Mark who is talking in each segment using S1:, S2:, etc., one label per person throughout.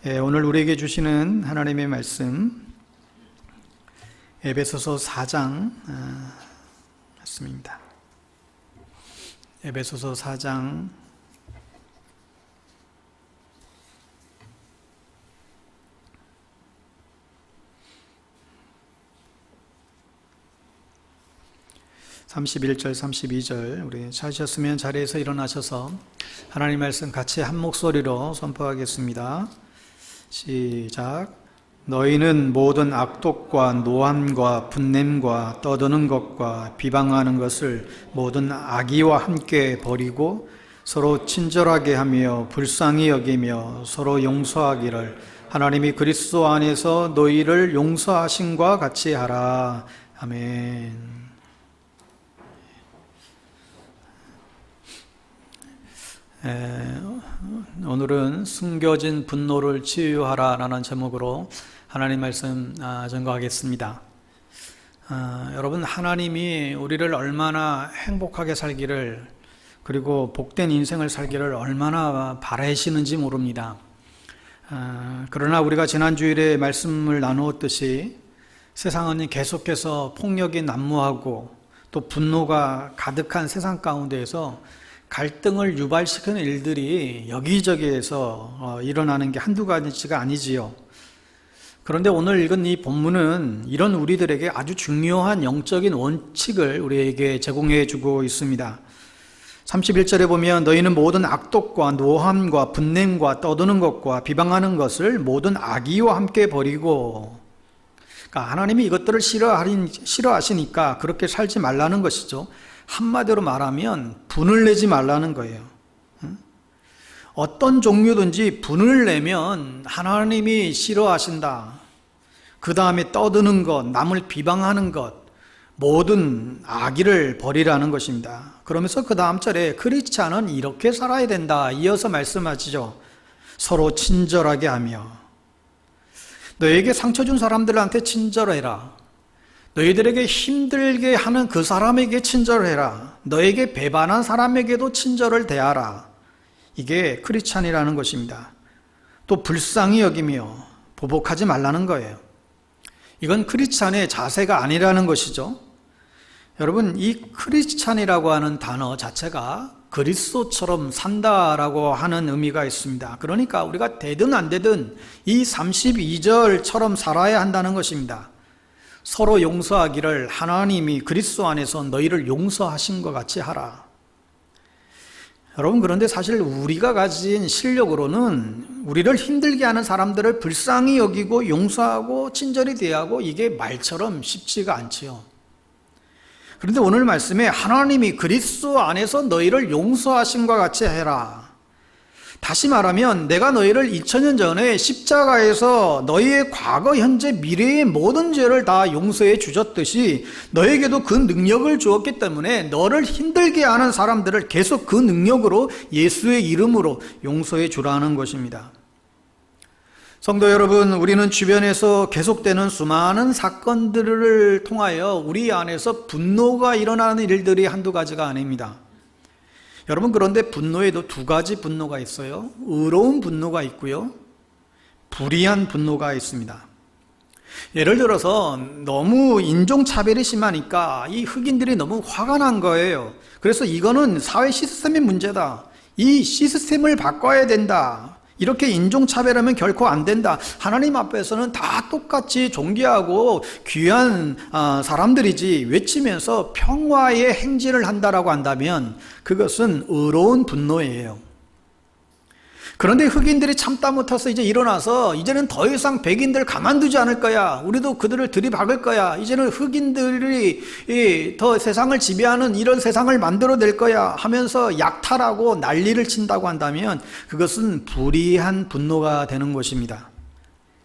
S1: 오늘 우리에게 주시는 하나님의 말씀 에베소서 4장 말씀입니다. 에베소서 4장 31절 32절 우리 찾으셨으면 자리에서 일어나셔서 하나님 말씀 같이 한 목소리로 선포하겠습니다. 시작. 너희는 모든 악독과 노함과 분냄과 떠드는 것과 비방하는 것을 모든 악의와 함께 버리고 서로 친절하게 하며 불쌍히 여기며 서로 용서하기를 하나님이 그리스도 안에서 너희를 용서하신과 같이 하라. 아멘. 오늘은 숨겨진 분노를 치유하라 라는 제목으로 하나님 말씀 전거하겠습니다. 여러분, 하나님이 우리를 얼마나 행복하게 살기를, 그리고 복된 인생을 살기를 얼마나 바라시는지 모릅니다. 그러나 우리가 지난 주일에 말씀을 나누었듯이 세상은 계속해서 폭력이 난무하고 또 분노가 가득한 세상 가운데에서 갈등을 유발시키는 일들이 여기저기에서 일어나는 게 한두 가지가 아니지요. 그런데 오늘 읽은 이 본문은 이런 우리들에게 아주 중요한 영적인 원칙을 우리에게 제공해 주고 있습니다. 31절에 보면 너희는 모든 악독과 노함과 분냄과 떠드는 것과 비방하는 것을 모든 악의와 함께 버리고, 그러니까 하나님이 이것들을 싫어하시니까 그렇게 살지 말라는 것이죠. 한마디로 말하면 분을 내지 말라는 거예요. 어떤 종류든지 분을 내면 하나님이 싫어하신다. 그 다음에 떠드는 것, 남을 비방하는 것, 모든 악의를 버리라는 것입니다. 그러면서 그 다음 절에 크리스찬은 이렇게 살아야 된다 이어서 말씀하시죠. 서로 친절하게 하며, 너에게 상처 준 사람들한테 친절해라. 너희들에게 힘들게 하는 그 사람에게 친절해라. 너에게 배반한 사람에게도 친절을 대하라. 이게 크리스찬이라는 것입니다. 또 불쌍히 여기며 보복하지 말라는 거예요. 이건 크리스찬의 자세가 아니라는 것이죠. 여러분, 이 크리스찬이라고 하는 단어 자체가 그리스도처럼 산다라고 하는 의미가 있습니다. 그러니까 우리가 되든 안 되든 이 32절처럼 살아야 한다는 것입니다. 서로 용서하기를 하나님이 그리스도 안에서 너희를 용서하신 것 같이 하라. 여러분, 그런데 사실 우리가 가진 실력으로는 우리를 힘들게 하는 사람들을 불쌍히 여기고 용서하고 친절히 대하고 이게 말처럼 쉽지가 않지요. 그런데 오늘 말씀에 하나님이 그리스도 안에서 너희를 용서하신 것 같이 해라. 다시 말하면 내가 너희를 2000년 전에 십자가에서 너희의 과거, 현재, 미래의 모든 죄를 다 용서해 주셨듯이 너에게도 그 능력을 주었기 때문에 너를 힘들게 하는 사람들을 계속 그 능력으로 예수의 이름으로 용서해 주라는 것입니다. 성도 여러분, 우리는 주변에서 계속되는 수많은 사건들을 통하여 우리 안에서 분노가 일어나는 일들이 한두 가지가 아닙니다. 여러분, 그런데 분노에도 두 가지 분노가 있어요. 의로운 분노가 있고요, 불의한 분노가 있습니다. 예를 들어서 너무 인종차별이 심하니까 이 흑인들이 너무 화가 난 거예요. 그래서 이거는 사회 시스템의 문제다. 이 시스템을 바꿔야 된다. 이렇게 인종차별하면 결코 안 된다. 하나님 앞에서는 다 똑같이 존귀하고 귀한 사람들이지 외치면서 평화의 행진을 한다라고 한다면 그것은 의로운 분노예요. 그런데 흑인들이 참다 못해서 이제 일어나서 이제는 더 이상 백인들 가만두지 않을 거야. 우리도 그들을 들이박을 거야. 이제는 흑인들이 더 세상을 지배하는 이런 세상을 만들어낼 거야 하면서 약탈하고 난리를 친다고 한다면 그것은 불의한 분노가 되는 것입니다.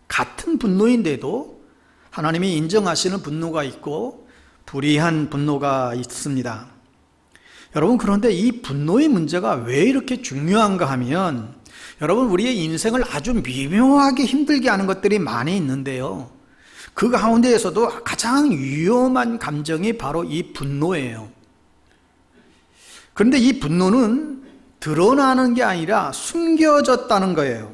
S1: 같은 분노인데도 하나님이 인정하시는 분노가 있고 불의한 분노가 있습니다. 여러분, 그런데 이 분노의 문제가 왜 이렇게 중요한가 하면, 여러분, 우리의 인생을 아주 미묘하게 힘들게 하는 것들이 많이 있는데요, 그 가운데에서도 가장 위험한 감정이 바로 이 분노예요. 그런데 이 분노는 드러나는 게 아니라 숨겨졌다는 거예요.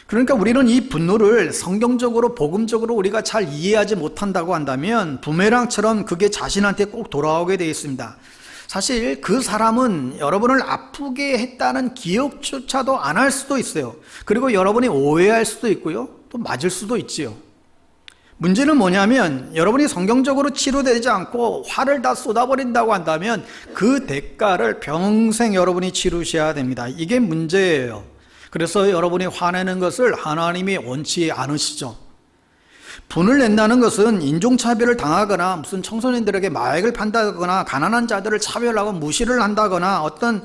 S1: 그러니까 우리는 이 분노를 성경적으로 복음적으로 우리가 잘 이해하지 못한다고 한다면 부메랑처럼 그게 자신한테 꼭 돌아오게 되어 있습니다. 사실 그 사람은 여러분을 아프게 했다는 기억조차도 안 할 수도 있어요. 그리고 여러분이 오해할 수도 있고요, 또 맞을 수도 있지요. 문제는 뭐냐면 여러분이 성경적으로 치료되지 않고 화를 다 쏟아버린다고 한다면 그 대가를 평생 여러분이 치르셔야 됩니다. 이게 문제예요. 그래서 여러분이 화내는 것을 하나님이 원치 않으시죠. 분을 낸다는 것은 인종차별을 당하거나 무슨 청소년들에게 마약을 판다거나 가난한 자들을 차별하고 무시를 한다거나 어떤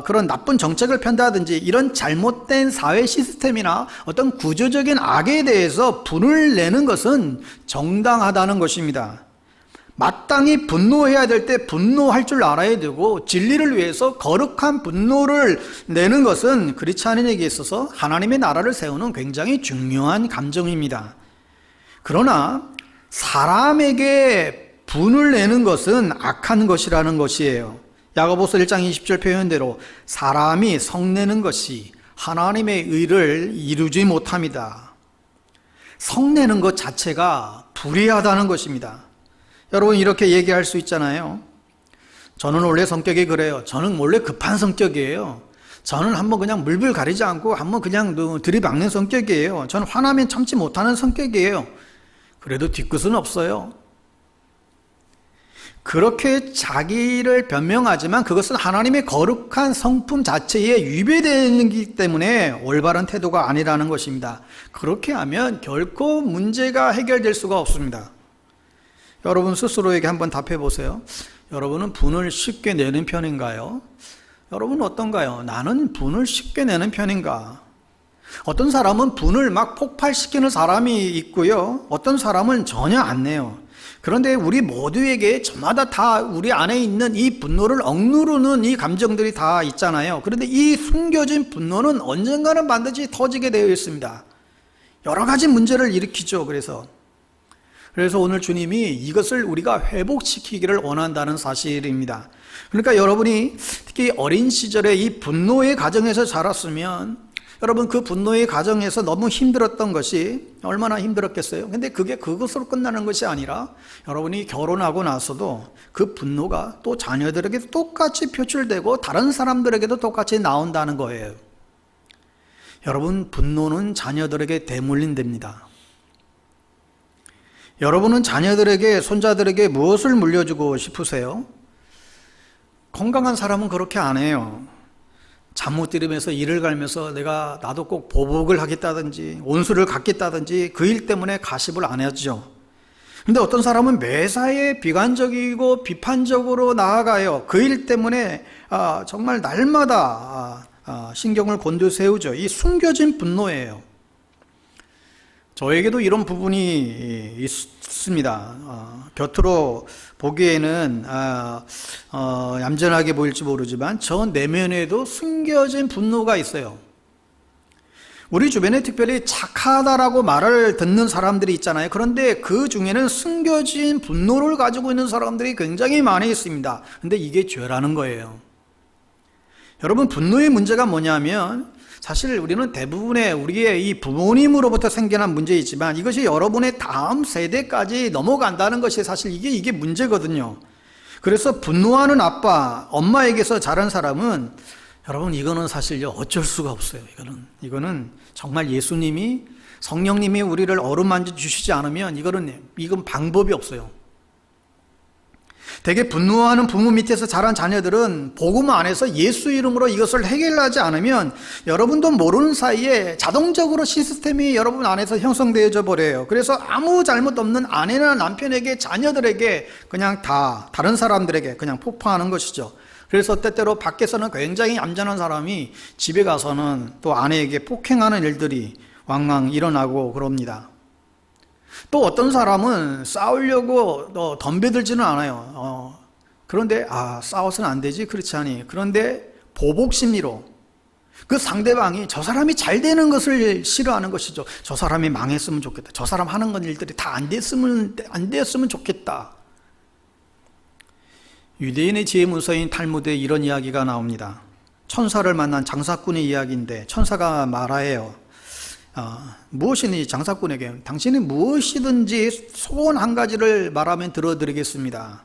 S1: 그런 나쁜 정책을 편다든지 이런 잘못된 사회 시스템이나 어떤 구조적인 악에 대해서 분을 내는 것은 정당하다는 것입니다. 마땅히 분노해야 될 때 분노할 줄 알아야 되고 진리를 위해서 거룩한 분노를 내는 것은 크리스찬인에게 있어서 하나님의 나라를 세우는 굉장히 중요한 감정입니다. 그러나 사람에게 분을 내는 것은 악한 것이라는 것이에요. 야고보서 1장 20절 표현대로 사람이 성내는 것이 하나님의 의를 이루지 못합니다. 성내는 것 자체가 불의하다는 것입니다. 여러분 이렇게 얘기할 수 있잖아요. 저는 원래 성격이 그래요. 저는 원래 급한 성격이에요. 저는 한번 그냥 물불 가리지 않고 한번 그냥 들이박는 성격이에요. 저는 화나면 참지 못하는 성격이에요. 그래도 뒤끝은 없어요. 그렇게 자기를 변명하지만 그것은 하나님의 거룩한 성품 자체에 위배되기 때문에 올바른 태도가 아니라는 것입니다. 그렇게 하면 결코 문제가 해결될 수가 없습니다. 여러분 스스로에게 한번 답해 보세요. 여러분은 분을 쉽게 내는 편인가요? 여러분은 어떤가요? 나는 분을 쉽게 내는 편인가? 어떤 사람은 분을 막 폭발시키는 사람이 있고요, 어떤 사람은 전혀 안 내요. 그런데 우리 모두에게 저마다 다 우리 안에 있는 이 분노를 억누르는 이 감정들이 다 있잖아요. 그런데 이 숨겨진 분노는 언젠가는 반드시 터지게 되어 있습니다. 여러 가지 문제를 일으키죠. 그래서 오늘 주님이 이것을 우리가 회복시키기를 원한다는 사실입니다. 그러니까 여러분이 특히 어린 시절에 이 분노의 가정에서 자랐으면 여러분 그 분노의 가정에서 너무 힘들었던 것이 얼마나 힘들었겠어요. 근데 그것으로 끝나는 것이 아니라 여러분이 결혼하고 나서도 그 분노가 또 자녀들에게도 똑같이 표출되고 다른 사람들에게도 똑같이 나온다는 거예요. 여러분 분노는 자녀들에게 대물림됩니다. 여러분은 자녀들에게, 손자들에게 무엇을 물려주고 싶으세요? 건강한 사람은 그렇게 안 해요. 잠 못 들으면서 이를 갈면서 나도 꼭 보복을 하겠다든지 온수를 갖겠다든지 그 일 때문에 가십을 안 하죠. 근데 어떤 사람은 매사에 비관적이고 비판적으로 나아가요. 그 일 때문에 정말 날마다 신경을 곤두세우죠. 이 숨겨진 분노예요. 저에게도 이런 부분이 있습니다. 겉으로 보기에는 얌전하게 보일지 모르지만 저 내면에도 숨겨진 분노가 있어요. 우리 주변에 특별히 착하다라고 말을 듣는 사람들이 있잖아요. 그런데 그 중에는 숨겨진 분노를 가지고 있는 사람들이 굉장히 많이 있습니다. 근데 이게 죄라는 거예요. 여러분 분노의 문제가 뭐냐면 사실 우리는 대부분의 우리의 이 부모님으로부터 생겨난 문제이지만 이것이 여러분의 다음 세대까지 넘어간다는 것이 사실 이게 문제거든요. 그래서 분노하는 아빠, 엄마에게서 자란 사람은 여러분 이거는 사실요 어쩔 수가 없어요. 이거는 정말 예수님이 성령님이 우리를 어루만져 주시지 않으면 이건 방법이 없어요. 되게 분노하는 부모 밑에서 자란 자녀들은 복음 안에서 예수 이름으로 이것을 해결하지 않으면 여러분도 모르는 사이에 자동적으로 시스템이 여러분 안에서 형성되어져 버려요. 그래서 아무 잘못 없는 아내나 남편에게, 자녀들에게 그냥 다른 사람들에게 그냥 폭파하는 것이죠. 그래서 때때로 밖에서는 굉장히 얌전한 사람이 집에 가서는 또 아내에게 폭행하는 일들이 왕왕 일어나고 그럽니다. 또 어떤 사람은 싸우려고 덤벼들지는 않아요. 그런데 싸워서는 안 되지, 그렇지 않니? 그런데 보복 심리로 그 상대방이 저 사람이 잘 되는 것을 싫어하는 것이죠. 저 사람이 망했으면 좋겠다. 저 사람 하는 건 일들이 다 안 됐으면 좋겠다. 유대인의 지혜 문서인 탈무드에 이런 이야기가 나옵니다. 천사를 만난 장사꾼의 이야기인데 천사가 말하예요. 무엇이니 장사꾼에게 당신이 무엇이든지 소원 한 가지를 말하면 들어드리겠습니다.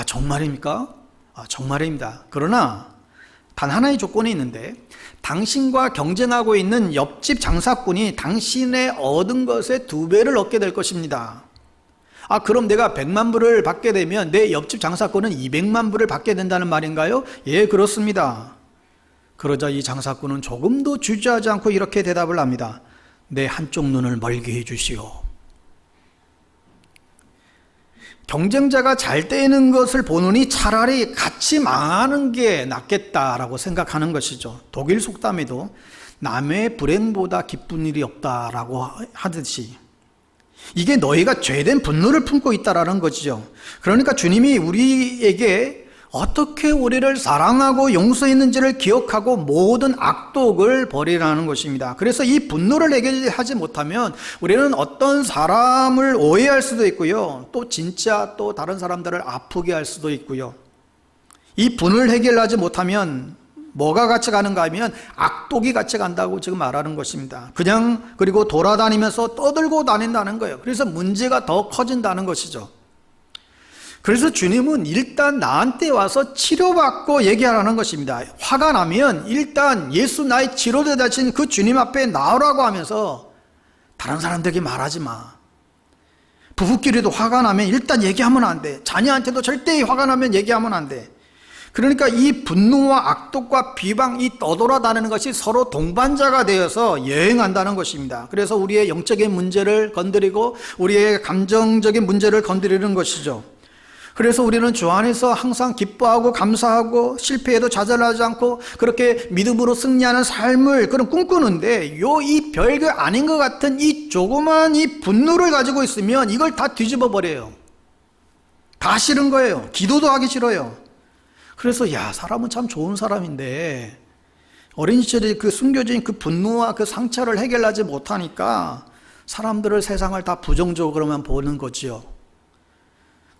S1: 정말입니까? 정말입니다. 그러나 단 하나의 조건이 있는데 당신과 경쟁하고 있는 옆집 장사꾼이 당신의 얻은 것의 2배를 얻게 될 것입니다. 그럼 내가 100만 불을 받게 되면 내 옆집 장사꾼은 200만 불을 받게 된다는 말인가요? 예, 그렇습니다. 그러자 이 장사꾼은 조금도 주저하지 않고 이렇게 대답을 합니다. 내 한쪽 눈을 멀게 해주시오. 경쟁자가 잘 되는 것을 보느니 차라리 같이 망하는 게 낫겠다라고 생각하는 것이죠. 독일 속담에도 남의 불행보다 기쁜 일이 없다라고 하듯이 이게 너희가 죄된 분노를 품고 있다라는 것이죠. 그러니까 주님이 우리에게 어떻게 우리를 사랑하고 용서했는지를 기억하고 모든 악독을 버리라는 것입니다. 그래서 이 분노를 해결하지 못하면 우리는 어떤 사람을 오해할 수도 있고요. 또 진짜 또 다른 사람들을 아프게 할 수도 있고요. 이 분을 해결하지 못하면 뭐가 같이 가는가 하면 악독이 같이 간다고 지금 말하는 것입니다. 그리고 돌아다니면서 떠들고 다닌다는 거예요. 그래서 문제가 더 커진다는 것이죠. 그래서 주님은 일단 나한테 와서 치료받고 얘기하라는 것입니다. 화가 나면 일단 예수 나의 치료대 되신 그 주님 앞에 나오라고 하면서 다른 사람들에게 말하지 마. 부부끼리도 화가 나면 일단 얘기하면 안 돼. 자녀한테도 절대 화가 나면 얘기하면 안 돼. 그러니까 이 분노와 악독과 비방, 이 떠돌아다니는 것이 서로 동반자가 되어서 여행한다는 것입니다. 그래서 우리의 영적인 문제를 건드리고 우리의 감정적인 문제를 건드리는 것이죠. 그래서 우리는 주 안에서 항상 기뻐하고 감사하고 실패해도 좌절하지 않고 그렇게 믿음으로 승리하는 삶을 꿈꾸는데 이 별거 아닌 것 같은 이 조그만 이 분노를 가지고 있으면 이걸 다 뒤집어 버려요. 다 싫은 거예요. 기도도 하기 싫어요. 그래서 사람은 참 좋은 사람인데 어린 시절에 그 숨겨진 그 분노와 그 상처를 해결하지 못하니까 사람들을 세상을 다 부정적으로만 보는 거지요.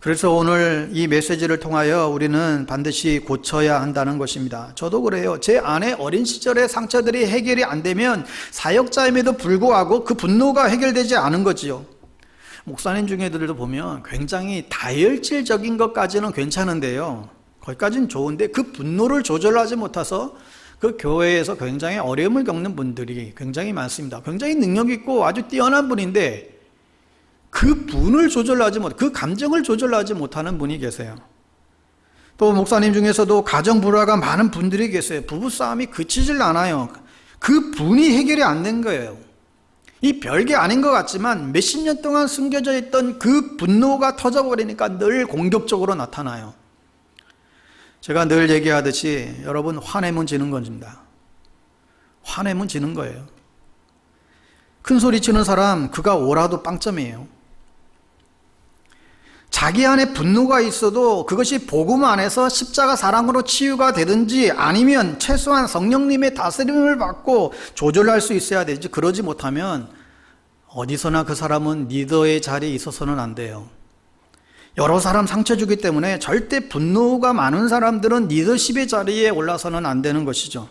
S1: 그래서 오늘 이 메시지를 통하여 우리는 반드시 고쳐야 한다는 것입니다. 저도 그래요. 제 안에 어린 시절의 상처들이 해결이 안 되면 사역자임에도 불구하고 그 분노가 해결되지 않은 거지요. 목사님 중에들도 보면 굉장히 다혈질적인 것까지는 괜찮은데요. 거기까지는 좋은데 그 분노를 조절하지 못해서 그 교회에서 굉장히 어려움을 겪는 분들이 굉장히 많습니다. 굉장히 능력 있고 아주 뛰어난 분인데 그 분을 조절하지 못, 그 감정을 조절하지 못하는 분이 계세요. 또 목사님 중에서도 가정 불화가 많은 분들이 계세요. 부부싸움이 그치질 않아요. 그 분이 해결이 안 된 거예요. 이 별게 아닌 것 같지만 몇십 년 동안 숨겨져 있던 그 분노가 터져버리니까 늘 공격적으로 나타나요. 제가 늘 얘기하듯이 여러분 화내면 지는 겁니다. 화내면 지는 거예요. 큰 소리 치는 사람 그가 오라도 빵점이에요. 자기 안에 분노가 있어도 그것이 복음 안에서 십자가 사랑으로 치유가 되든지 아니면 최소한 성령님의 다스림을 받고 조절할 수 있어야 되지. 그러지 못하면 어디서나 그 사람은 리더의 자리에 있어서는 안 돼요. 여러 사람 상처 주기 때문에 절대 분노가 많은 사람들은 리더십의 자리에 올라서는 안 되는 것이죠.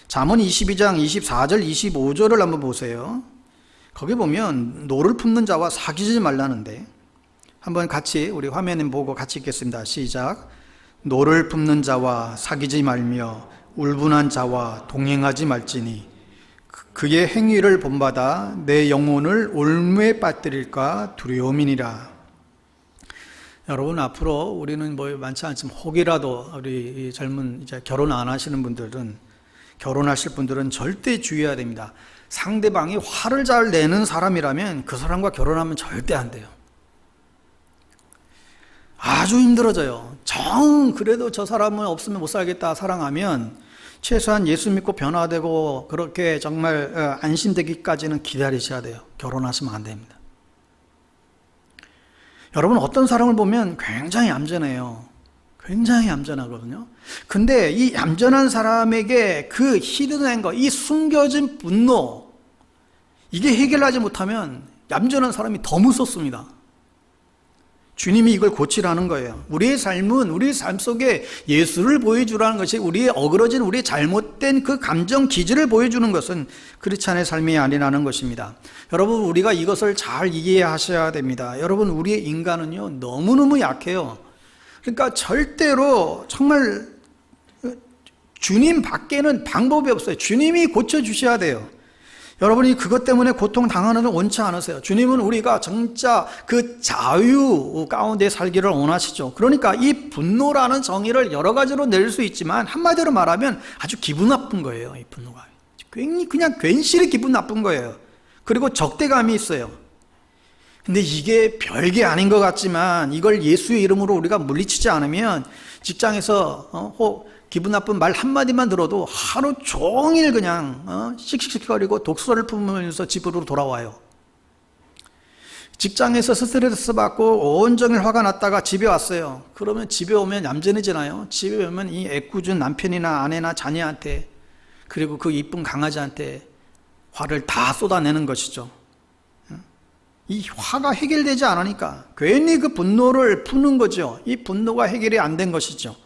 S1: 잠언 22장 24절 25절을 한번 보세요. 거기 보면 노를 품는 자와 사귀지 말라는데 한번 같이 우리 화면에 보고 같이 읽겠습니다. 시작. 노를 품는 자와 사귀지 말며 울분한 자와 동행하지 말지니 그의 행위를 본받아 내 영혼을 올무에 빠뜨릴까 두려움이니라. 여러분 앞으로 우리는 많지 않지만 혹이라도 우리 젊은 이제 결혼 안 하시는 분들은 결혼하실 분들은 절대 주의해야 됩니다. 상대방이 화를 잘 내는 사람이라면 그 사람과 결혼하면 절대 안 돼요. 아주 힘들어져요. 그래도 저 사람은 없으면 못 살겠다 사랑하면 최소한 예수 믿고 변화되고 그렇게 정말 안심되기까지는 기다리셔야 돼요. 결혼하시면 안 됩니다. 여러분 어떤 사람을 보면 굉장히 얌전해요. 굉장히 얌전하거든요. 근데 이 얌전한 사람에게 그 히든한 거, 이 숨겨진 분노 이게 해결하지 못하면 얌전한 사람이 더 무섭습니다. 주님이 이걸 고치라는 거예요. 우리의 삶은 우리의 삶 속에 예수를 보여주라는 것이 우리의 어그러진 우리의 잘못된 그 감정 기질을 보여주는 것은 크리스찬의 삶이 아니라는 것입니다. 여러분, 우리가 이것을 잘 이해하셔야 됩니다. 여러분, 우리의 인간은요 너무너무 약해요. 그러니까 절대로 정말 주님 밖에는 방법이 없어요. 주님이 고쳐주셔야 돼요. 여러분이 그것 때문에 고통당하는 걸 원치 않으세요. 주님은 우리가 진짜 그 자유 가운데 살기를 원하시죠. 그러니까 이 분노라는 정의를 여러 가지로 낼 수 있지만 한마디로 말하면 아주 기분 나쁜 거예요. 이 분노가 그냥 괜시리 기분 나쁜 거예요. 그리고 적대감이 있어요. 근데 이게 별게 아닌 것 같지만 이걸 예수의 이름으로 우리가 물리치지 않으면 직장에서 기분 나쁜 말 한마디만 들어도 하루 종일 그냥 씩씩거리고 독서를 품으면서 집으로 돌아와요. 직장에서 스트레스 받고 온종일 화가 났다가 집에 왔어요. 그러면 집에 오면 얌전해지나요? 집에 오면 이 애꿎은 남편이나 아내나 자녀한테 그리고 그 이쁜 강아지한테 화를 다 쏟아내는 것이죠. 이 화가 해결되지 않으니까 괜히 그 분노를 푸는 거죠. 이 분노가 해결이 안 된 것이죠.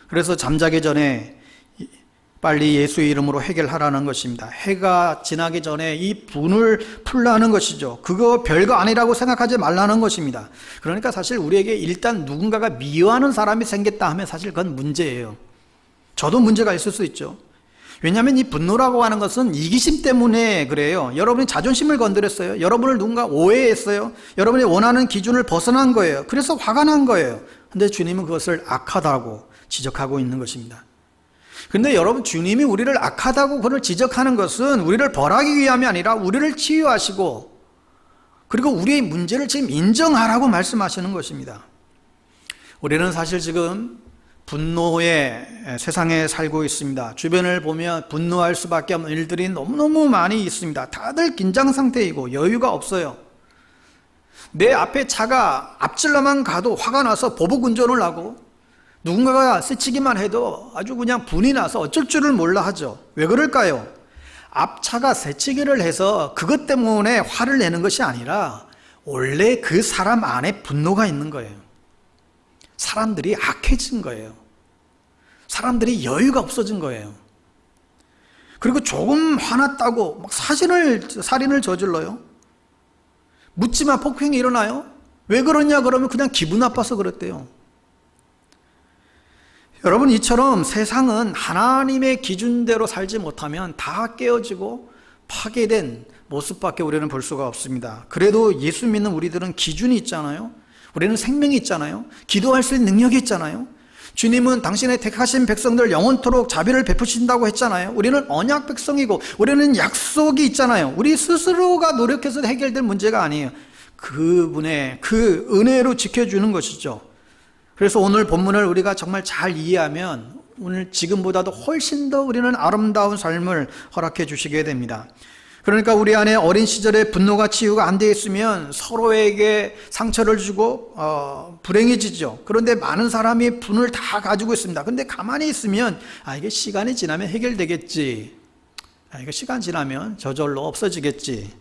S1: 그래서 잠자기 전에 빨리 예수의 이름으로 해결하라는 것입니다. 해가 지나기 전에 이 분을 풀라는 것이죠. 그거 별거 아니라고 생각하지 말라는 것입니다. 그러니까 사실 우리에게 일단 누군가가 미워하는 사람이 생겼다 하면 사실 그건 문제예요. 저도 문제가 있을 수 있죠. 왜냐하면 이 분노라고 하는 것은 이기심 때문에 그래요. 여러분이 자존심을 건드렸어요. 여러분을 누군가 오해했어요. 여러분이 원하는 기준을 벗어난 거예요. 그래서 화가 난 거예요. 근데 주님은 그것을 악하다고 지적하고 있는 것입니다. 근데 여러분, 주님이 우리를 악하다고 그걸 지적하는 것은 우리를 벌하기 위함이 아니라 우리를 치유하시고 그리고 우리의 문제를 지금 인정하라고 말씀하시는 것입니다. 우리는 사실 지금 분노의 세상에 살고 있습니다. 주변을 보면 분노할 수밖에 없는 일들이 너무너무 많이 있습니다. 다들 긴장 상태이고 여유가 없어요. 내 앞에 차가 앞질러만 가도 화가 나서 보복 운전을 하고 누군가가 스치기만 해도 아주 그냥 분이 나서 어쩔 줄을 몰라 하죠. 왜 그럴까요? 앞차가 스치기를 해서 그것 때문에 화를 내는 것이 아니라 원래 그 사람 안에 분노가 있는 거예요. 사람들이 악해진 거예요. 사람들이 여유가 없어진 거예요. 그리고 조금 화났다고 막 살인을 저질러요. 묻지마 폭행이 일어나요. 왜 그러냐 그러면 그냥 기분 나빠서 그랬대요. 여러분, 이처럼 세상은 하나님의 기준대로 살지 못하면 다 깨어지고 파괴된 모습밖에 우리는 볼 수가 없습니다. 그래도 예수 믿는 우리들은 기준이 있잖아요. 우리는 생명이 있잖아요. 기도할 수 있는 능력이 있잖아요. 주님은 당신의 택하신 백성들 영원토록 자비를 베푸신다고 했잖아요. 우리는 언약 백성이고 우리는 약속이 있잖아요. 우리 스스로가 노력해서 해결될 문제가 아니에요. 그분의 그 은혜로 지켜주는 것이죠. 그래서 오늘 본문을 우리가 정말 잘 이해하면 오늘 지금보다도 훨씬 더 우리는 아름다운 삶을 허락해 주시게 됩니다. 그러니까 우리 안에 어린 시절에 분노가 치유가 안 되어 있으면 서로에게 상처를 주고 불행해지죠. 그런데 많은 사람이 분을 다 가지고 있습니다. 근데 가만히 있으면 이게 시간이 지나면 해결되겠지. 이거 시간 지나면 저절로 없어지겠지.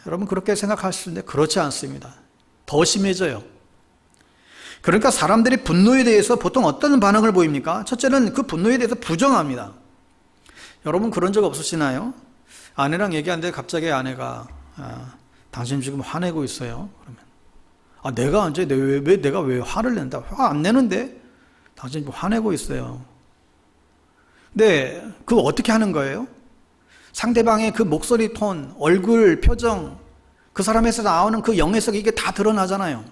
S1: 여러분, 그렇게 생각할 수 있는데 그렇지 않습니다. 더 심해져요. 그러니까 사람들이 분노에 대해서 보통 어떤 반응을 보입니까? 첫째는 그 분노에 대해서 부정합니다. 여러분, 그런 적 없으시나요? 아내랑 얘기하는데 갑자기 아내가 당신 지금 화내고 있어요. 그러면 내가 언제 내가 왜 화를 낸다? 화 안 내는데 당신 지금 화내고 있어요. 근데 그거 어떻게 하는 거예요? 상대방의 그 목소리 톤, 얼굴 표정, 그 사람에서 나오는 그 영에서 이게 다 드러나잖아요.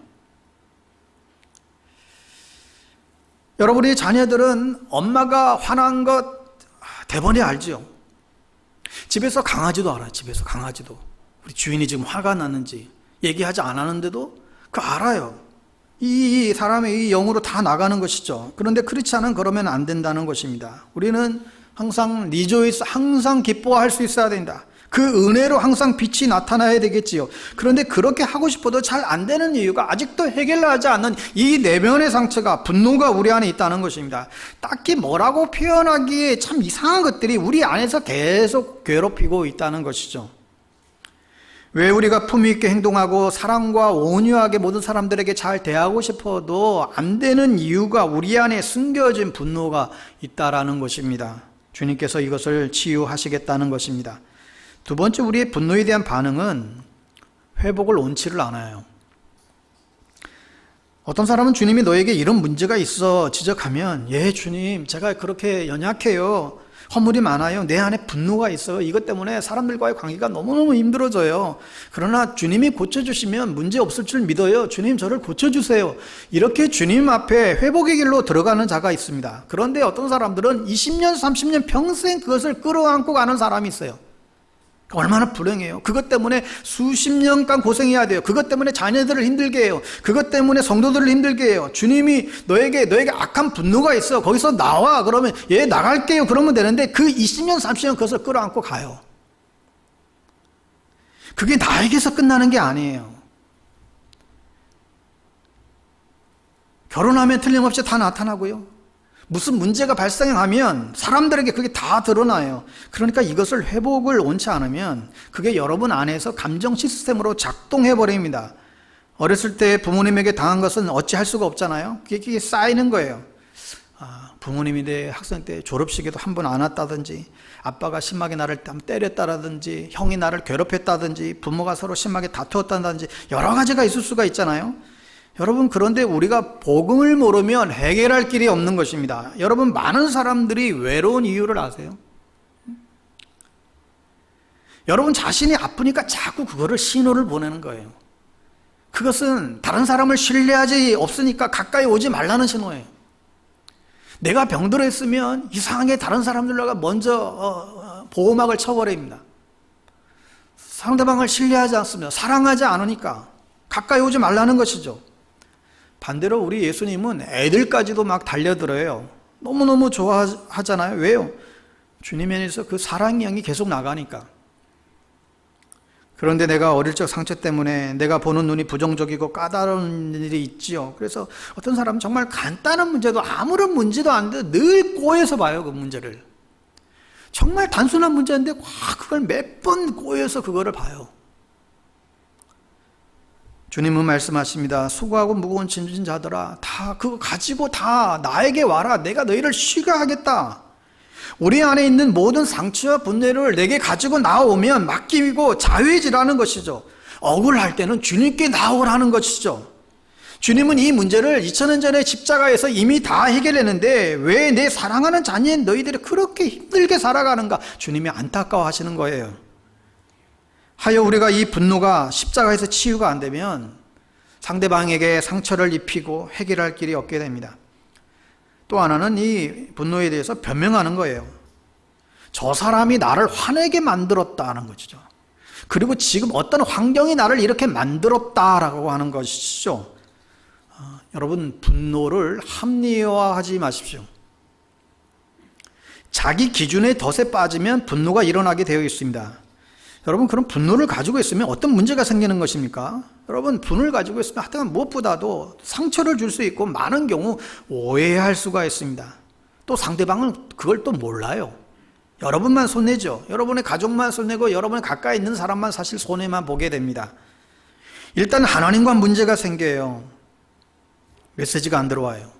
S1: 여러분의 자녀들은 엄마가 화난 것 대번에 알죠. 집에서 강아지도 알아요. 집에서 강아지도 우리 주인이 지금 화가 났는지 얘기하지 않았는데도 그 알아요. 이 사람의 이 영으로 다 나가는 것이죠. 그런데 크리스찬은 그러면 안 된다는 것입니다. 우리는 항상 리조이스, 항상 기뻐할 수 있어야 된다. 그 은혜로 항상 빛이 나타나야 되겠지요. 그런데 그렇게 하고 싶어도 잘 안 되는 이유가 아직도 해결하지 않는 이 내면의 상처가, 분노가 우리 안에 있다는 것입니다. 딱히 뭐라고 표현하기에 참 이상한 것들이 우리 안에서 계속 괴롭히고 있다는 것이죠. 왜 우리가 품위 있게 행동하고 사랑과 온유하게 모든 사람들에게 잘 대하고 싶어도 안 되는 이유가 우리 안에 숨겨진 분노가 있다라는 것입니다. 주님께서 이것을 치유하시겠다는 것입니다. 두 번째, 우리의 분노에 대한 반응은 회복을 원치를 않아요. 어떤 사람은 주님이 너에게 이런 문제가 있어 지적하면, 예 주님, 제가 그렇게 연약해요, 허물이 많아요, 내 안에 분노가 있어요, 이것 때문에 사람들과의 관계가 너무너무 힘들어져요, 그러나 주님이 고쳐주시면 문제 없을 줄 믿어요, 주님 저를 고쳐주세요, 이렇게 주님 앞에 회복의 길로 들어가는 자가 있습니다. 그런데 어떤 사람들은 20년 30년 평생 그것을 끌어안고 가는 사람이 있어요. 얼마나 불행해요. 그것 때문에 수십 년간 고생해야 돼요. 그것 때문에 자녀들을 힘들게 해요. 그것 때문에 성도들을 힘들게 해요. 주님이 너에게 악한 분노가 있어, 거기서 나와, 그러면 예 나갈게요, 그러면 되는데 그 20년 30년 그것을 끌어안고 가요. 그게 나에게서 끝나는 게 아니에요. 결혼하면 틀림없이 다 나타나고요, 무슨 문제가 발생하면 사람들에게 그게 다 드러나요. 그러니까 이것을 회복을 원치 않으면 그게 여러분 안에서 감정 시스템으로 작동해 버립니다. 어렸을 때 부모님에게 당한 것은 어찌할 수가 없잖아요. 그게 쌓이는 거예요. 부모님이 내 학생 때 졸업식에도 한 번 안 왔다든지, 아빠가 심하게 나를 때렸다든지, 형이 나를 괴롭혔다든지, 부모가 서로 심하게 다투었다든지, 여러 가지가 있을 수가 있잖아요. 여러분, 그런데 우리가 복음을 모르면 해결할 길이 없는 것입니다. 여러분, 많은 사람들이 외로운 이유를 아세요? 여러분 자신이 아프니까 자꾸 그거를 신호를 보내는 거예요. 그것은 다른 사람을 신뢰하지 없으니까 가까이 오지 말라는 신호예요. 내가 병들어 있으면 이상하게 다른 사람들과 먼저 보호막을 쳐버립니다. 상대방을 신뢰하지 않습니다. 사랑하지 않으니까 가까이 오지 말라는 것이죠. 반대로 우리 예수님은 애들까지도 막 달려들어요. 너무너무 좋아하잖아요. 왜요? 주님 안에서 그 사랑의 영이 계속 나가니까. 그런데 내가 어릴 적 상처 때문에 내가 보는 눈이 부정적이고 까다로운 일이 있지요. 그래서 어떤 사람은 정말 간단한 문제도 아무런 문제도 안 돼 늘 꼬여서 봐요, 그 문제를. 정말 단순한 문제인데 그걸 몇 번 꼬여서 그거를 봐요. 주님은 말씀하십니다. 수고하고 무거운 짐진 자들아, 다 그거 가지고 다 나에게 와라. 내가 너희를 쉬게 하겠다. 우리 안에 있는 모든 상처와 분노를 내게 가지고 나오면 맡기고 자유해지라는 것이죠. 억울할 때는 주님께 나오라는 것이죠. 주님은 이 문제를 2000년 전에 십자가에서 이미 다 해결했는데 왜 내 사랑하는 자녀인 너희들이 그렇게 힘들게 살아가는가? 주님이 안타까워하시는 거예요. 하여 우리가 이 분노가 십자가에서 치유가 안 되면 상대방에게 상처를 입히고 해결할 길이 없게 됩니다. 또 하나는 이 분노에 대해서 변명하는 거예요. 저 사람이 나를 화내게 만들었다는 것이죠. 그리고 지금 어떤 환경이 나를 이렇게 만들었다라고 하는 것이죠. 여러분, 분노를 합리화하지 마십시오. 자기 기준의 덫에 빠지면 분노가 일어나게 되어 있습니다. 여러분, 그럼 분노를 가지고 있으면 어떤 문제가 생기는 것입니까? 여러분, 분을 가지고 있으면 하여튼 무엇보다도 상처를 줄 수 있고 많은 경우 오해할 수가 있습니다. 또 상대방은 그걸 또 몰라요. 여러분만 손해죠. 여러분의 가족만 손해고 여러분의 가까이 있는 사람만 사실 손해만 보게 됩니다. 일단 하나님과 문제가 생겨요. 메시지가 안 들어와요.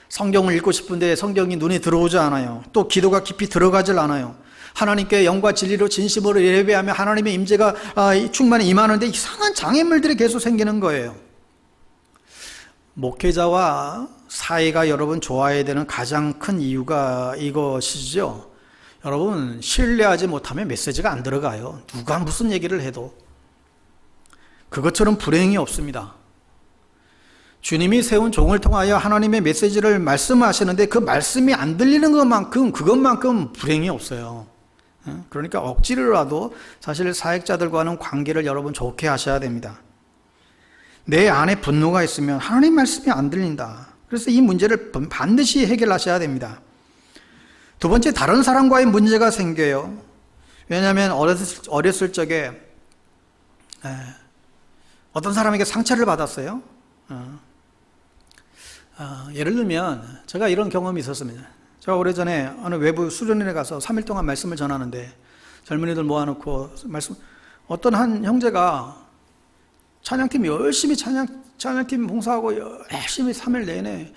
S1: 성경을 읽고 싶은데 성경이 눈에 들어오지 않아요. 또 기도가 깊이 들어가질 않아요. 하나님께 영과 진리로 진심으로 예배하며 하나님의 임재가 충만히 임하는데 이상한 장애물들이 계속 생기는 거예요. 목회자와 사이가 여러분 좋아야 되는 가장 큰 이유가 이것이죠. 여러분, 신뢰하지 못하면 메시지가 안 들어가요. 누가 무슨 얘기를 해도. 그것처럼 불행이 없습니다. 주님이 세운 종을 통하여 하나님의 메시지를 말씀하시는데 그 말씀이 안 들리는 그것만큼 불행이 없어요. 그러니까 억지로라도 사실 사역자들과는 관계를 여러분 좋게 하셔야 됩니다. 내 안에 분노가 있으면 하나님 말씀이 안 들린다. 그래서 이 문제를 반드시 해결하셔야 됩니다. 두 번째, 다른 사람과의 문제가 생겨요. 왜냐하면 어렸을 적에 어떤 사람에게 상처를 받았어요. 예를 들면 제가 이런 경험이 있었습니다. 제가 오래전에 어느 외부 수련회에 가서 3일 동안 말씀을 전하는데 젊은이들 모아놓고 어떤 한 형제가 찬양팀 열심히 찬양팀 봉사하고 열심히 3일 내내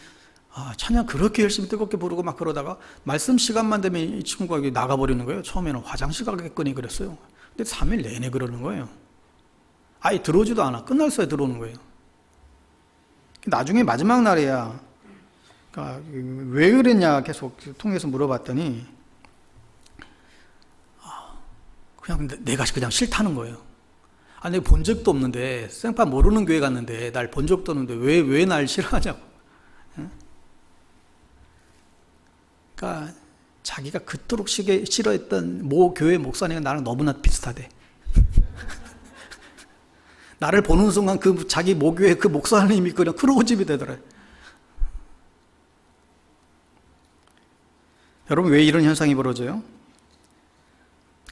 S1: 찬양 그렇게 열심히 뜨겁게 부르고 막 그러다가 말씀 시간만 되면 이 친구가 나가버리는 거예요. 처음에는 화장실 가겠거니 그랬어요. 근데 3일 내내 그러는 거예요. 아예 들어오지도 않아. 끝날 새에 들어오는 거예요. 나중에 마지막 날이야. 그러니까 왜 그랬냐 계속 통해서 물어봤더니 그냥 내가 그냥 싫다는 거예요. 내가 본 적도 없는데 생판 모르는 교회 갔는데 날 본 적도 없는데 왜 날 싫어하냐고. 그러니까 자기가 그토록 싫어했던 모 교회 목사님은 나랑 너무나 비슷하대. 나를 보는 순간 그 자기 모교회 그 목사님이 그냥 크로우집이 되더래. 여러분 왜 이런 현상이 벌어져요?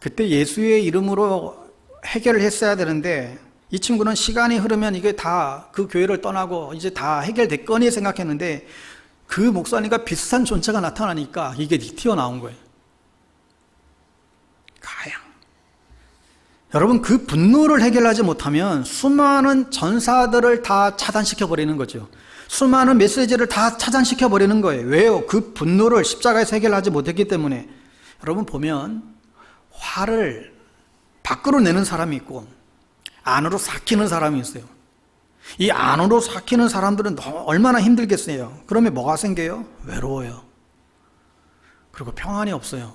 S1: 그때 예수의 이름으로 해결을 했어야 되는데 이 친구는 시간이 흐르면 이게 다 그 교회를 떠나고 이제 다 해결됐거니 생각했는데 그 목사님과 비슷한 존재가 나타나니까 이게 튀어나온 거예요. 가양. 여러분 그 분노를 해결하지 못하면 수많은 전사들을 다 차단시켜버리는 거죠. 수많은 메시지를 다 차단시켜버리는 거예요. 왜요? 그 분노를 십자가에서 해결하지 못했기 때문에. 여러분 보면 화를 밖으로 내는 사람이 있고 안으로 삭히는 사람이 있어요. 이 안으로 삭히는 사람들은 얼마나 힘들겠어요. 그러면 뭐가 생겨요? 외로워요. 그리고 평안이 없어요.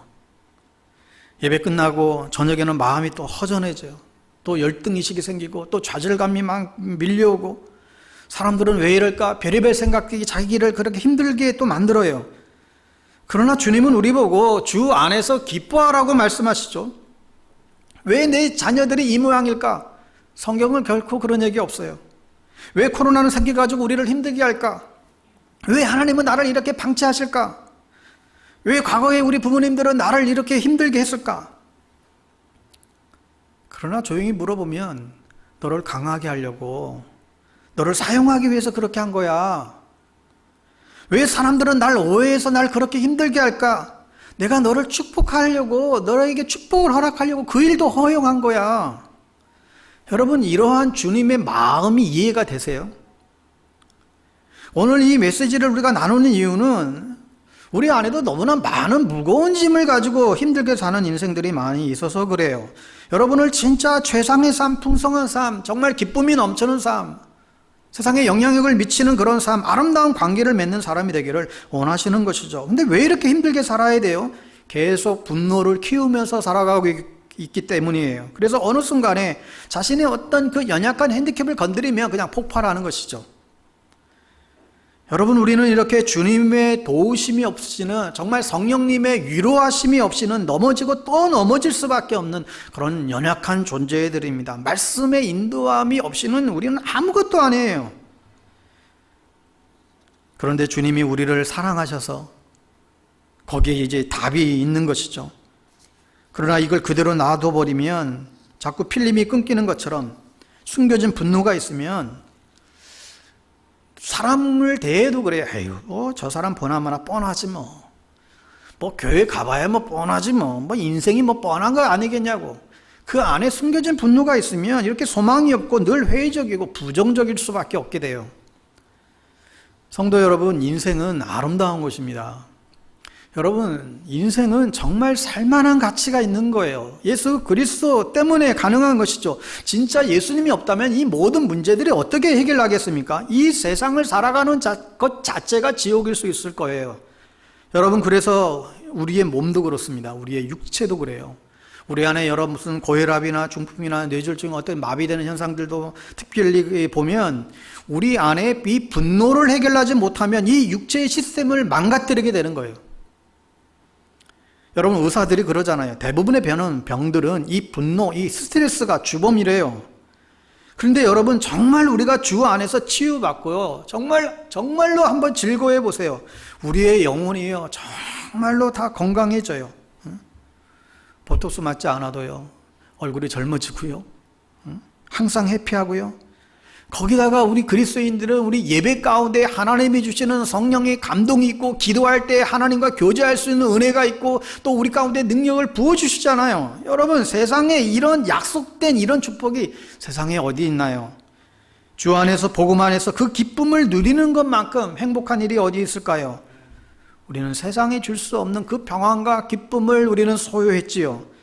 S1: 예배 끝나고 저녁에는 마음이 또 허전해져요. 또 열등의식이 생기고 또 좌절감이 막 밀려오고 사람들은 왜 이럴까? 별의별 생각들이 자기를 그렇게 힘들게 또 만들어요. 그러나 주님은 우리 보고 주 안에서 기뻐하라고 말씀하시죠. 왜 내 자녀들이 이 모양일까? 성경은 결코 그런 얘기 없어요. 왜 코로나는 생겨가지고 우리를 힘들게 할까? 왜 하나님은 나를 이렇게 방치하실까? 왜 과거에 우리 부모님들은 나를 이렇게 힘들게 했을까? 그러나 조용히 물어보면 너를 강하게 하려고, 너를 사용하기 위해서 그렇게 한 거야. 왜 사람들은 날 오해해서 날 그렇게 힘들게 할까? 내가 너를 축복하려고, 너에게 축복을 허락하려고 그 일도 허용한 거야. 여러분, 이러한 주님의 마음이 이해가 되세요? 오늘 이 메시지를 우리가 나누는 이유는 우리 안에도 너무나 많은 무거운 짐을 가지고 힘들게 사는 인생들이 많이 있어서 그래요. 여러분을 진짜 최상의 삶, 풍성한 삶, 정말 기쁨이 넘치는 삶, 세상에 영향력을 미치는 그런 삶, 아름다운 관계를 맺는 사람이 되기를 원하시는 것이죠. 근데 왜 이렇게 힘들게 살아야 돼요? 계속 분노를 키우면서 살아가고 있기 때문이에요. 그래서 어느 순간에 자신의 어떤 그 연약한 핸디캡을 건드리면 그냥 폭발하는 것이죠. 여러분, 우리는 이렇게 주님의 도우심이 없이는, 정말 성령님의 위로하심이 없이는 넘어지고 또 넘어질 수밖에 없는 그런 연약한 존재들입니다. 말씀의 인도함이 없이는 우리는 아무것도 아니에요. 그런데 주님이 우리를 사랑하셔서 거기에 이제 답이 있는 것이죠. 그러나 이걸 그대로 놔둬버리면 자꾸 필름이 끊기는 것처럼 숨겨진 분노가 있으면 사람을 대해도 그래요. 에휴, 저 사람 보나마나 뻔하지 뭐. 교회 가봐야 뻔하지 뭐. 인생이 뻔한 거 아니겠냐고. 그 안에 숨겨진 분노가 있으면 이렇게 소망이 없고 늘 회의적이고 부정적일 수밖에 없게 돼요. 성도 여러분, 인생은 아름다운 것입니다. 여러분, 인생은 정말 살만한 가치가 있는 거예요. 예수 그리스도 때문에 가능한 것이죠. 진짜 예수님이 없다면 이 모든 문제들이 어떻게 해결하겠습니까? 이 세상을 살아가는 것 자체가 지옥일 수 있을 거예요. 여러분, 그래서 우리의 몸도 그렇습니다. 우리의 육체도 그래요. 우리 안에 여러 무슨 고혈압이나 중풍이나 뇌졸중 어떤 마비되는 현상들도 특별히 보면 우리 안에 이 분노를 해결하지 못하면 이 육체의 시스템을 망가뜨리게 되는 거예요. 여러분, 의사들이 그러잖아요. 대부분의 병들은 이 분노, 이 스트레스가 주범이래요. 그런데 여러분, 정말 우리가 주 안에서 치유받고요, 정말로 한번 즐거워해 보세요. 우리의 영혼이요, 정말로 다 건강해져요. 보톡스 맞지 않아도요, 얼굴이 젊어지고요, 항상 해피하고요, 거기다가 우리 그리스도인들은 우리 예배 가운데 하나님이 주시는 성령의 감동이 있고, 기도할 때 하나님과 교제할 수 있는 은혜가 있고, 또 우리 가운데 능력을 부어주시잖아요. 여러분, 세상에 이런 약속된 이런 축복이 세상에 어디 있나요? 주 안에서, 복음 안에서 그 기쁨을 누리는 것만큼 행복한 일이 어디 있을까요? 우리는 세상에 줄 수 없는 그 평안과 기쁨을 우리는 소유했지요.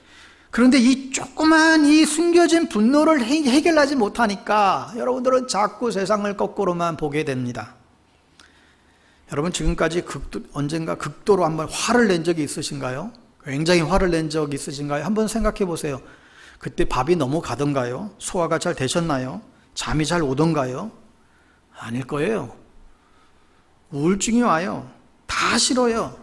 S1: 그런데 이 조그만 이 숨겨진 분노를 해결하지 못하니까 여러분들은 자꾸 세상을 거꾸로만 보게 됩니다. 여러분, 지금까지 언젠가 극도로 한번 화를 낸 적이 있으신가요? 굉장히 화를 낸 적이 있으신가요? 한번 생각해 보세요. 그때 밥이 넘어가던가요? 소화가 잘 되셨나요? 잠이 잘 오던가요? 아닐 거예요. 우울증이 와요. 다 싫어요.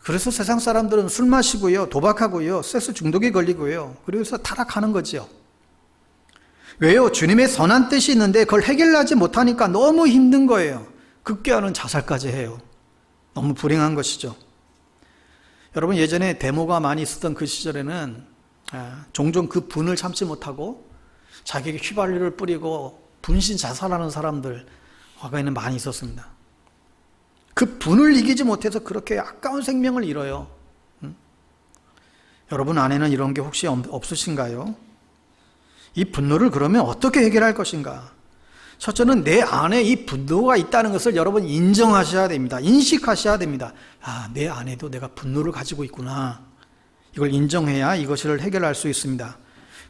S1: 그래서 세상 사람들은 술 마시고요, 도박하고요, 섹스 중독에 걸리고요, 그래서 타락하는 거죠. 왜요? 주님의 선한 뜻이 있는데 그걸 해결하지 못하니까 너무 힘든 거예요. 급기야는 자살까지 해요. 너무 불행한 것이죠. 여러분, 예전에 데모가 많이 있었던 그 시절에는 종종 그 분을 참지 못하고 자기에게 휘발유를 뿌리고 분신 자살하는 사람들 과거에는 많이 있었습니다. 그 분을 이기지 못해서 그렇게 아까운 생명을 잃어요. 여러분 안에는 이런 게 혹시 없으신가요? 이 분노를 그러면 어떻게 해결할 것인가? 첫째는 내 안에 이 분노가 있다는 것을 여러분 인정하셔야 됩니다. 인식하셔야 됩니다. 아, 내 안에도 내가 분노를 가지고 있구나. 이걸 인정해야 이것을 해결할 수 있습니다.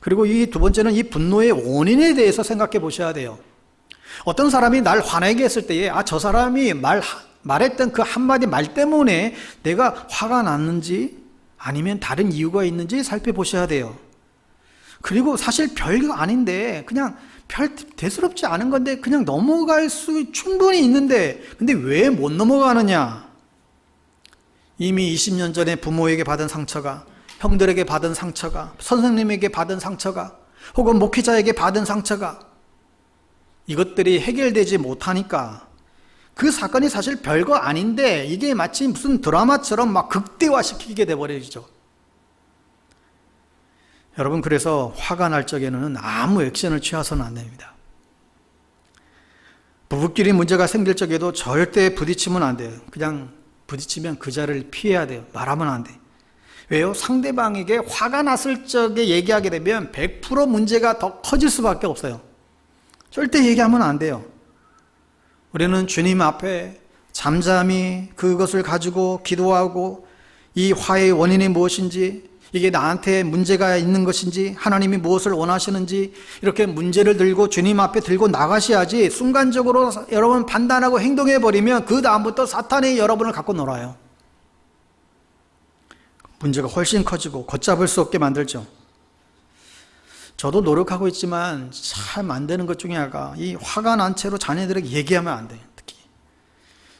S1: 그리고 이 두 번째는 이 분노의 원인에 대해서 생각해 보셔야 돼요. 어떤 사람이 날 화내게 했을 때에 저 사람이 말했던 그 한마디 말 때문에 내가 화가 났는지 아니면 다른 이유가 있는지 살펴보셔야 돼요. 그리고 사실 별거 아닌데 그냥 별 대수롭지 않은 건데 그냥 넘어갈 수 충분히 있는데 근데 왜 못 넘어가느냐? 이미 20년 전에 부모에게 받은 상처가, 형들에게 받은 상처가, 선생님에게 받은 상처가, 혹은 목회자에게 받은 상처가, 이것들이 해결되지 못하니까 그 사건이 사실 별거 아닌데 이게 마치 무슨 드라마처럼 막 극대화시키게 돼버리죠. 여러분, 그래서 화가 날 적에는 아무 액션을 취해서는 안 됩니다. 부부끼리 문제가 생길 적에도 절대 부딪히면 안 돼요. 그냥 부딪히면 그 자리를 피해야 돼요. 말하면 안 돼. 왜요? 상대방에게 화가 났을 적에 얘기하게 되면 100% 문제가 더 커질 수밖에 없어요. 절대 얘기하면 안 돼요. 우리는 주님 앞에 잠잠히 그것을 가지고 기도하고 이 화의 원인이 무엇인지, 이게 나한테 문제가 있는 것인지, 하나님이 무엇을 원하시는지 이렇게 문제를 들고 주님 앞에 들고 나가셔야지, 순간적으로 여러분 판단하고 행동해버리면 그 다음부터 사탄이 여러분을 갖고 놀아요. 문제가 훨씬 커지고 걷잡을 수 없게 만들죠. 저도 노력하고 있지만 잘 안 되는 것 중에 하나가 이 화가 난 채로 자녀들에게 얘기하면 안 돼요. 특히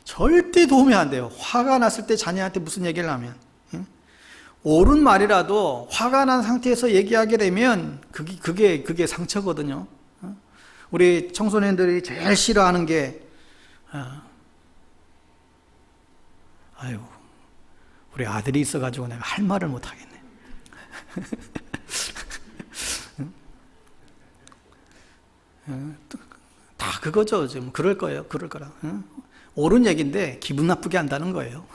S1: 절대 도움이 안 돼요. 화가 났을 때 자녀한테 무슨 얘기를 하면, 옳은 말이라도 화가 난 상태에서 얘기하게 되면 그게 상처거든요. 우리 청소년들이 제일 싫어하는 게 아유, 우리 아들이 있어가지고 내가 할 말을 못 하겠네. 다 그거죠. 지금 그럴 거예요. 그럴 거라. 옳은 얘기인데 기분 나쁘게 한다는 거예요.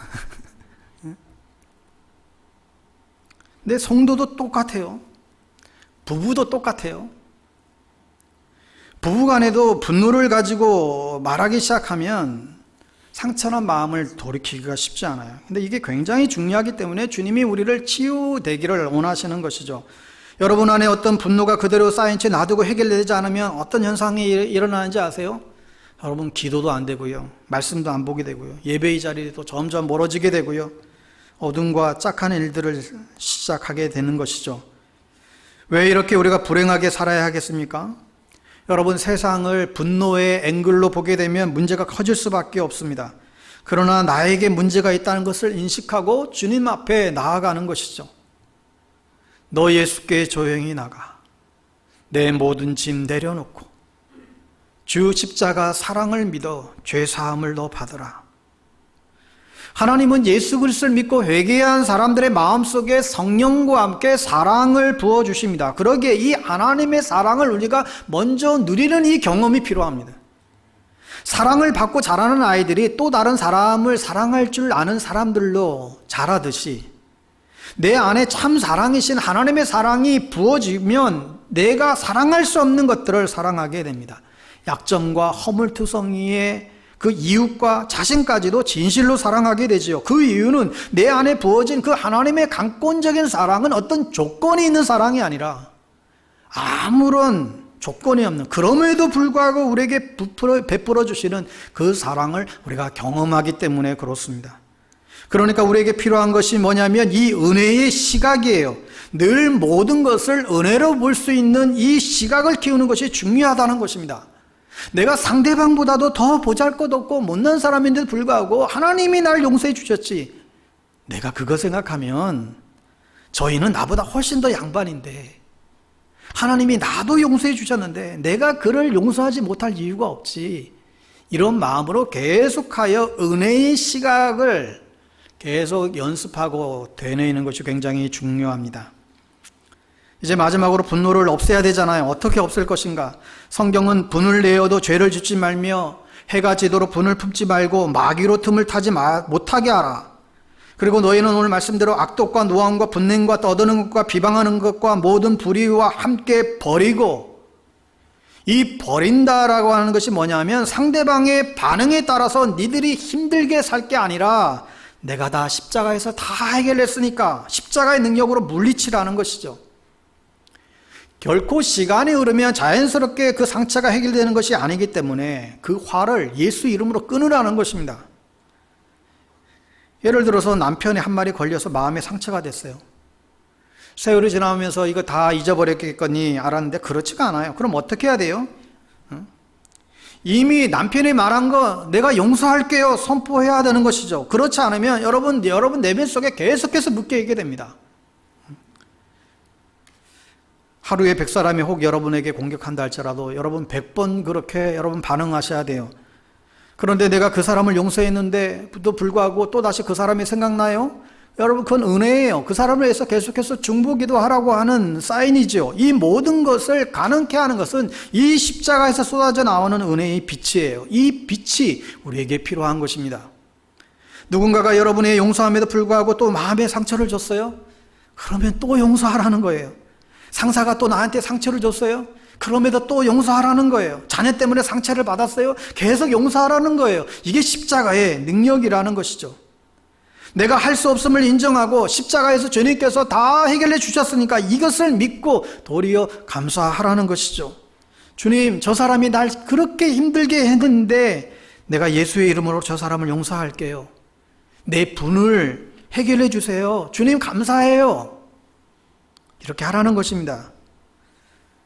S1: 근데 성도도 똑같아요. 부부도 똑같아요. 부부간에도 분노를 가지고 말하기 시작하면 상처난 마음을 돌이키기가 쉽지 않아요. 근데 이게 굉장히 중요하기 때문에 주님이 우리를 치유되기를 원하시는 것이죠. 여러분 안에 어떤 분노가 그대로 쌓인 채 놔두고 해결되지 않으면 어떤 현상이 일어나는지 아세요? 여러분, 기도도 안 되고요, 말씀도 안 보게 되고요, 예배의 자리도 점점 멀어지게 되고요, 어둠과 짝한 일들을 시작하게 되는 것이죠. 왜 이렇게 우리가 불행하게 살아야 하겠습니까? 여러분, 세상을 분노의 앵글로 보게 되면 문제가 커질 수밖에 없습니다. 그러나 나에게 문제가 있다는 것을 인식하고 주님 앞에 나아가는 것이죠. 너 예수께 조용히 나가 내 모든 짐 내려놓고 주 십자가 사랑을 믿어 죄사함을 너 받으라. 하나님은 예수 그리스도를 믿고 회개한 사람들의 마음속에 성령과 함께 사랑을 부어주십니다. 그러기에 이 하나님의 사랑을 우리가 먼저 누리는 이 경험이 필요합니다. 사랑을 받고 자라는 아이들이 또 다른 사람을 사랑할 줄 아는 사람들로 자라듯이 내 안에 참 사랑이신 하나님의 사랑이 부어지면 내가 사랑할 수 없는 것들을 사랑하게 됩니다. 약점과 허물투성이의 그 이웃과 자신까지도 진실로 사랑하게 되지요. 그 이유는 내 안에 부어진 그 하나님의 강권적인 사랑은 어떤 조건이 있는 사랑이 아니라 아무런 조건이 없는, 그럼에도 불구하고 우리에게 베풀어 주시는 그 사랑을 우리가 경험하기 때문에 그렇습니다. 그러니까 우리에게 필요한 것이 뭐냐면 이 은혜의 시각이에요. 늘 모든 것을 은혜로 볼 수 있는 이 시각을 키우는 것이 중요하다는 것입니다. 내가 상대방보다도 더 보잘것없고 못난 사람인데도 불구하고 하나님이 날 용서해 주셨지, 내가 그거 생각하면 저희는 나보다 훨씬 더 양반인데 하나님이 나도 용서해 주셨는데 내가 그를 용서하지 못할 이유가 없지, 이런 마음으로 계속하여 은혜의 시각을 계속 연습하고 되뇌이는 것이 굉장히 중요합니다. 이제 마지막으로 분노를 없애야 되잖아요. 어떻게 없앨 것인가? 성경은 분을 내어도 죄를 짓지 말며 해가 지도록 분을 품지 말고 마귀로 틈을 타지 못하게 하라. 그리고 너희는 오늘 말씀대로 악독과 노함과 분냄과 떠드는 것과 비방하는 것과 모든 불의와 함께 버리고, 이 버린다라고 하는 것이 뭐냐면 상대방의 반응에 따라서 니들이 힘들게 살 게 아니라 내가 다 십자가에서 다 해결했으니까 십자가의 능력으로 물리치라는 것이죠. 결코 시간이 흐르면 자연스럽게 그 상처가 해결되는 것이 아니기 때문에 그 화를 예수 이름으로 끊으라는 것입니다. 예를 들어서 남편이 한 말이 걸려서 마음에 상처가 됐어요. 세월이 지나면서 이거 다 잊어버렸겠거니 알았는데 그렇지가 않아요. 그럼 어떻게 해야 돼요? 이미 남편이 말한 거 내가 용서할게요 선포해야 되는 것이죠. 그렇지 않으면 여러분 내면 속에 계속해서 묶여있게 됩니다. 하루에 100사람이 혹 여러분에게 공격한다 할지라도 여러분 100번 그렇게 여러분 반응하셔야 돼요. 그런데 내가 그 사람을 용서했는데도 불구하고 또다시 그 사람이 생각나요? 여러분 그건 은혜예요. 그 사람을 위해서 계속해서 중보기도 하라고 하는 사인이죠. 이 모든 것을 가능케 하는 것은 이 십자가에서 쏟아져 나오는 은혜의 빛이에요. 이 빛이 우리에게 필요한 것입니다. 누군가가 여러분의 용서함에도 불구하고 또 마음에 상처를 줬어요? 그러면 또 용서하라는 거예요. 상사가 또 나한테 상처를 줬어요? 그럼에도 또 용서하라는 거예요. 자녀 때문에 상처를 받았어요? 계속 용서하라는 거예요. 이게 십자가의 능력이라는 것이죠. 내가 할 수 없음을 인정하고 십자가에서 주님께서 다 해결해 주셨으니까 이것을 믿고 도리어 감사하라는 것이죠. 주님, 저 사람이 날 그렇게 힘들게 했는데 내가 예수의 이름으로 저 사람을 용서할게요. 내 분을 해결해 주세요. 주님 감사해요. 이렇게 하라는 것입니다.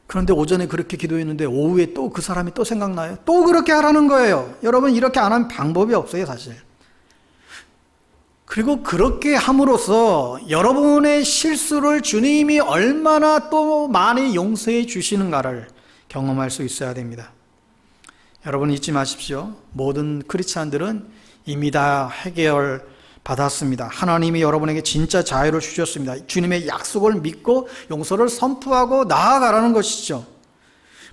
S1: 그런데 오전에 그렇게 기도했는데 오후에 또 그 사람이 또 생각나요? 또 그렇게 하라는 거예요. 여러분 이렇게 안 하면 방법이 없어요 사실. 그리고 그렇게 함으로써 여러분의 실수를 주님이 얼마나 또 많이 용서해 주시는가를 경험할 수 있어야 됩니다. 여러분 잊지 마십시오. 모든 크리스찬들은 이미 다 해결 받았습니다. 하나님이 여러분에게 진짜 자유를 주셨습니다. 주님의 약속을 믿고 용서를 선포하고 나아가라는 것이죠.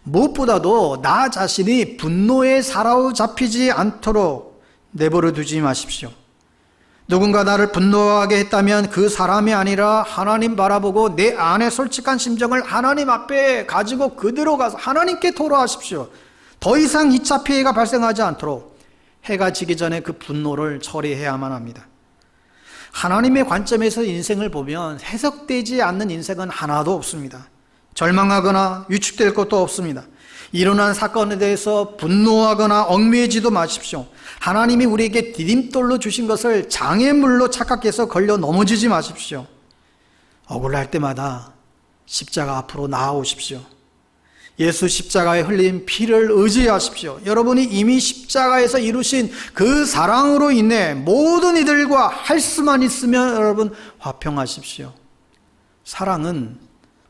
S1: 무엇보다도 나 자신이 분노에 사로잡히지 않도록 내버려 두지 마십시오. 누군가 나를 분노하게 했다면 그 사람이 아니라 하나님 바라보고 내 안에 솔직한 심정을 하나님 앞에 가지고 그대로 가서 하나님께 토로하십시오. 더 이상 2차 피해가 발생하지 않도록 해가 지기 전에 그 분노를 처리해야만 합니다. 하나님의 관점에서 인생을 보면 해석되지 않는 인생은 하나도 없습니다. 절망하거나 위축될 것도 없습니다. 일어난 사건에 대해서 분노하거나 얽매이지도 마십시오. 하나님이 우리에게 디딤돌로 주신 것을 장애물로 착각해서 걸려 넘어지지 마십시오. 억울할 때마다 십자가 앞으로 나아오십시오. 예수 십자가에 흘린 피를 의지하십시오. 여러분이 이미 십자가에서 이루신 그 사랑으로 인해 모든 이들과 할 수만 있으면 여러분 화평하십시오. 사랑은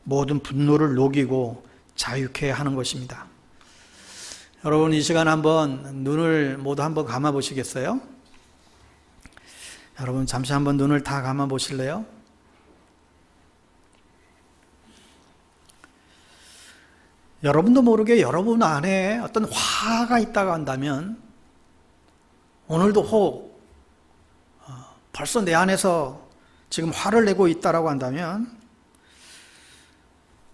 S1: 모든 분노를 녹이고 자유케 하는 것입니다. 여러분 이 시간 한번 눈을 모두 한번 감아 보시겠어요? 여러분 잠시 한번 눈을 다 감아 보실래요? 여러분도 모르게 여러분 안에 어떤 화가 있다고 한다면 오늘도 혹 벌써 내 안에서 지금 화를 내고 있다고 한다면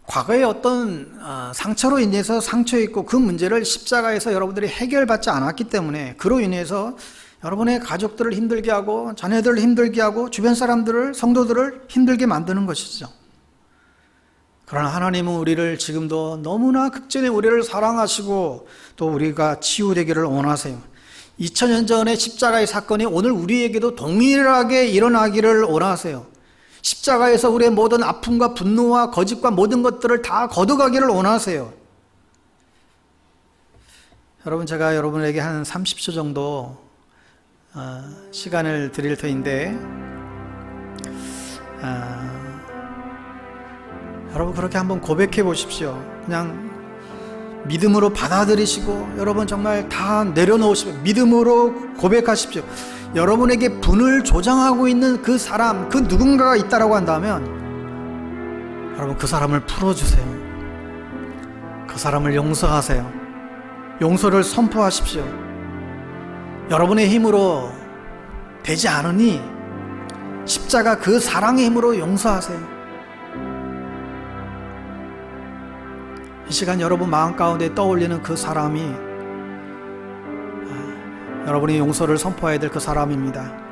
S1: 과거에 어떤 상처로 인해서 상처 있고 그 문제를 십자가에서 여러분들이 해결받지 않았기 때문에 그로 인해서 여러분의 가족들을 힘들게 하고 자녀들을 힘들게 하고 주변 사람들을 성도들을 힘들게 만드는 것이죠. 그러나 하나님은 우리를 지금도 너무나 극진히 우리를 사랑하시고 또 우리가 치유되기를 원하세요. 2000년 전의 십자가의 사건이 오늘 우리에게도 동일하게 일어나기를 원하세요. 십자가에서 우리의 모든 아픔과 분노와 거짓과 모든 것들을 다 거둬가기를 원하세요. 여러분, 제가 여러분에게 한 30초 정도 시간을 드릴 터인데 여러분 그렇게 한번 고백해 보십시오. 그냥 믿음으로 받아들이시고 여러분 정말 다 내려놓으시고 믿음으로 고백하십시오. 여러분에게 분을 조장하고 있는 그 사람, 그 누군가가 있다라고 한다면 여러분 그 사람을 풀어주세요. 그 사람을 용서하세요. 용서를 선포하십시오. 여러분의 힘으로 되지 않으니 십자가 그 사랑의 힘으로 용서하세요. 이 시간 여러분 마음 가운데 떠올리는 그 사람이 여러분이 용서를 선포해야 될 그 사람입니다.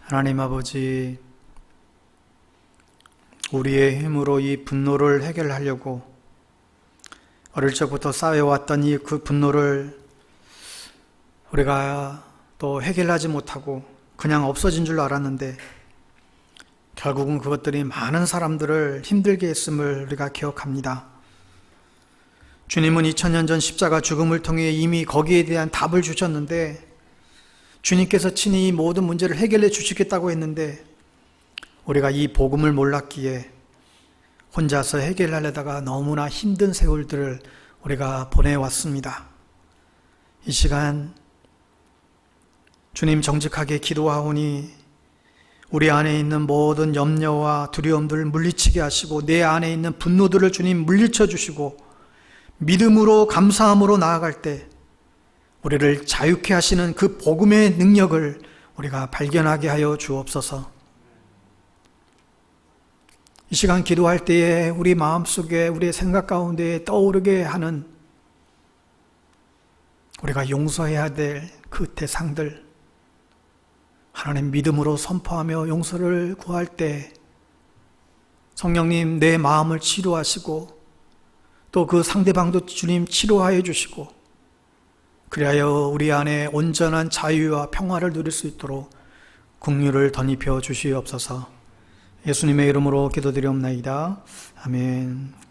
S1: 하나님 아버지, 우리의 힘으로 이 분노를 해결하려고 어릴 적부터 쌓여왔던 이 그 분노를 우리가 또 해결하지 못하고 그냥 없어진 줄 알았는데 결국은 그것들이 많은 사람들을 힘들게 했음을 우리가 기억합니다. 주님은 2000년 전 십자가 죽음을 통해 이미 거기에 대한 답을 주셨는데 주님께서 친히 이 모든 문제를 해결해 주시겠다고 했는데 우리가 이 복음을 몰랐기에 혼자서 해결하려다가 너무나 힘든 세월들을 우리가 보내왔습니다. 이 시간 주님 정직하게 기도하오니 우리 안에 있는 모든 염려와 두려움들을 물리치게 하시고 내 안에 있는 분노들을 주님 물리쳐 주시고 믿음으로 감사함으로 나아갈 때 우리를 자유케 하시는 그 복음의 능력을 우리가 발견하게 하여 주옵소서. 이 시간 기도할 때에 우리 마음속에 우리의 생각 가운데 떠오르게 하는 우리가 용서해야 될 그 대상들 하나님 믿음으로 선포하며 용서를 구할 때 성령님 내 마음을 치료하시고 또 그 상대방도 주님 치료하여 주시고 그리하여 우리 안에 온전한 자유와 평화를 누릴 수 있도록 긍휼을 덧입혀 주시옵소서. 예수님의 이름으로 기도드리옵나이다. 아멘.